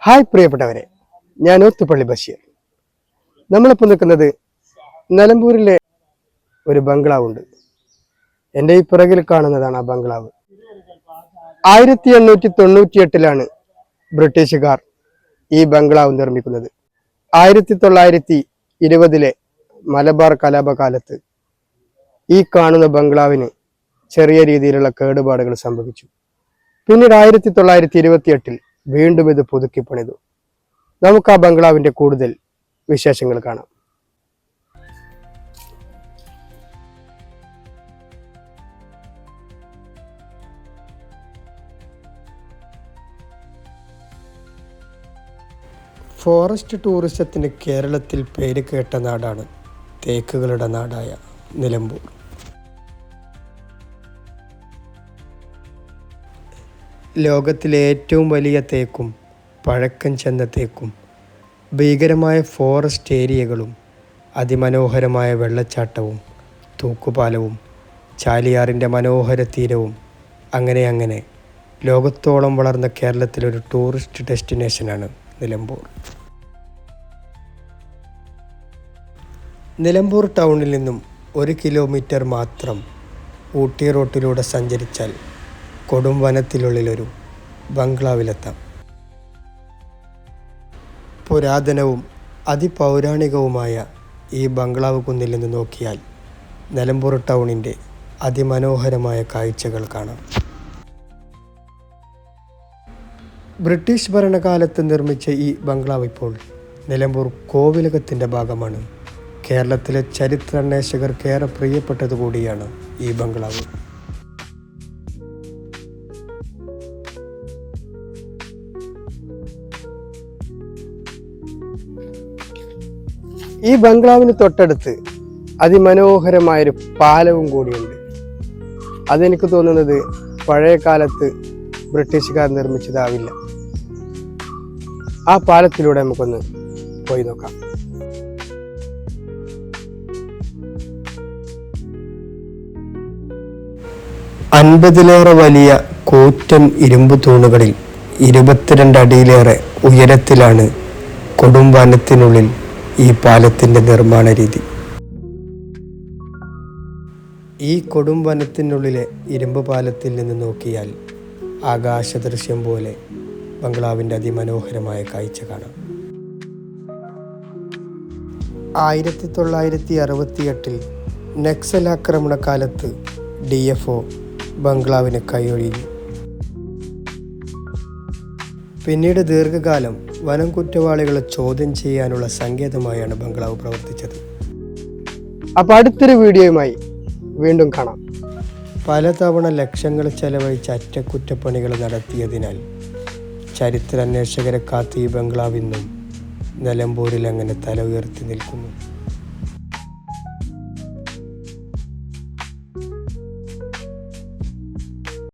Hi പ്രിയപ്പെട്ടവരെ, ഞാൻ ഓത്തുപള്ളി ബഷീർ. നമ്മളിപ്പോൾ നിൽക്കുന്നത് നിലമ്പൂരിലെ ഒരു ബംഗ്ലാവ് ഉണ്ട്. എൻ്റെ ഈ പിറകിൽ കാണുന്നതാണ് ആ ബംഗ്ലാവ്. 1898 ബ്രിട്ടീഷുകാർ ഈ ബംഗ്ലാവ് നിർമ്മിക്കുന്നത്. 1920 മലബാർ കലാപകാലത്ത് ഈ കാണുന്ന ബംഗ്ലാവിന് ചെറിയ രീതിയിലുള്ള കേടുപാടുകൾ സംഭവിച്ചു. പിന്നീട് 1928 വീണ്ടും ഇത് പുതുക്കി പണിതു. നമുക്ക് ആ ബംഗ്ലാവിന്റെ കൂടുതൽ വിശേഷങ്ങൾ കാണാം. ഫോറസ്റ്റ് ടൂറിസത്തിന് കേരളത്തിൽ പേര് കേട്ട നാടാണ് തേക്കുകളുടെ നാടായ നിലമ്പൂർ. ലോകത്തിലെ ഏറ്റവും വലിയ തേക്കും പഴക്കം ചെന്ന തേക്കും ഭീകരമായ ഫോറസ്റ്റ് ഏരിയകളും അതിമനോഹരമായ വെള്ളച്ചാട്ടവും തൂക്കുപാലവും ചാലിയാറിൻ്റെ മനോഹര തീരവും അങ്ങനെ ലോകത്തോളം വളർന്ന കേരളത്തിലൊരു ടൂറിസ്റ്റ് ഡെസ്റ്റിനേഷനാണ് നിലമ്പൂർ. നിലമ്പൂർ ടൗണിൽ നിന്നും 1 കിലോമീറ്റർ മാത്രം ഊട്ടി റോട്ടിലൂടെ സഞ്ചരിച്ചാൽ കൊടും വനത്തിനുള്ളിലൊരു ബംഗ്ലാവിലെത്താം. പുരാതനവും അതിപൗരാണികവുമായ ഈ ബംഗ്ലാവ് കുന്നിൽ നിന്ന് നോക്കിയാൽ നിലമ്പൂർ ടൗണിൻ്റെ അതിമനോഹരമായ കാഴ്ചകൾ കാണാം. ബ്രിട്ടീഷ് ഭരണകാലത്ത് നിർമ്മിച്ച ഈ ബംഗ്ലാവ് ഇപ്പോൾ നിലമ്പൂർ കോവിലകത്തിൻ്റെ ഭാഗമാണ്. കേരളത്തിലെ ചരിത്രാന്വേഷകർക്ക് ഏറെ പ്രിയപ്പെട്ടതുകൂടിയാണ് ഈ ബംഗ്ലാവ്. ഈ ബംഗ്ലാവിന് തൊട്ടടുത്ത് അതിമനോഹരമായൊരു പാലവും കൂടിയുണ്ട്. അതെനിക്ക് തോന്നുന്നത് പഴയ കാലത്ത് ബ്രിട്ടീഷുകാർ നിർമ്മിച്ചതാവില്ല. ആ പാലത്തിലൂടെ നമുക്കൊന്ന് പോയി നോക്കാം. അൻപതിലേറെ വലിയ കൂറ്റൻ ഇരുമ്പ് തൂണുകളിൽ 22 അടിയിലേറെ ഉയരത്തിലാണ് കൊടും വനത്തിനുള്ളിൽ ഈ പാലത്തിൻ്റെ നിർമ്മാണ രീതി. ഈ കൊടും വനത്തിനുള്ളിലെ ഇരുമ്പ് പാലത്തിൽ നിന്ന് നോക്കിയാൽ ആകാശദൃശ്യം പോലെ ബംഗ്ലാവിൻ്റെ അതിമനോഹരമായ കാഴ്ച കാണാം. 1968 നക്സൽ ആക്രമണ കാലത്ത് DFO ബംഗ്ലാവിനെ കൈയൊഴിഞ്ഞു. പിന്നീട് ദീർഘകാലം വനം കുറ്റവാളികളെ ചോദ്യം ചെയ്യാനുള്ള സങ്കേതമായാണ് ബംഗ്ലാവ് പ്രവർത്തിച്ചത്. അപ്പോൾ അടുത്തൊരു വീഡിയോയുമായി വീണ്ടും കാണാം. പലതവണ ലക്ഷങ്ങൾ ചെലവഴിച്ച് അറ്റകുറ്റപ്പണികൾ നടത്തിയതിനാൽ ചരിത്രാന്വേഷകരെ കാത്ത് ഈ ബംഗ്ലാവ് ഇന്നും നിലമ്പൂരിൽ അങ്ങനെ തല ഉയർത്തി നിൽക്കുന്നു.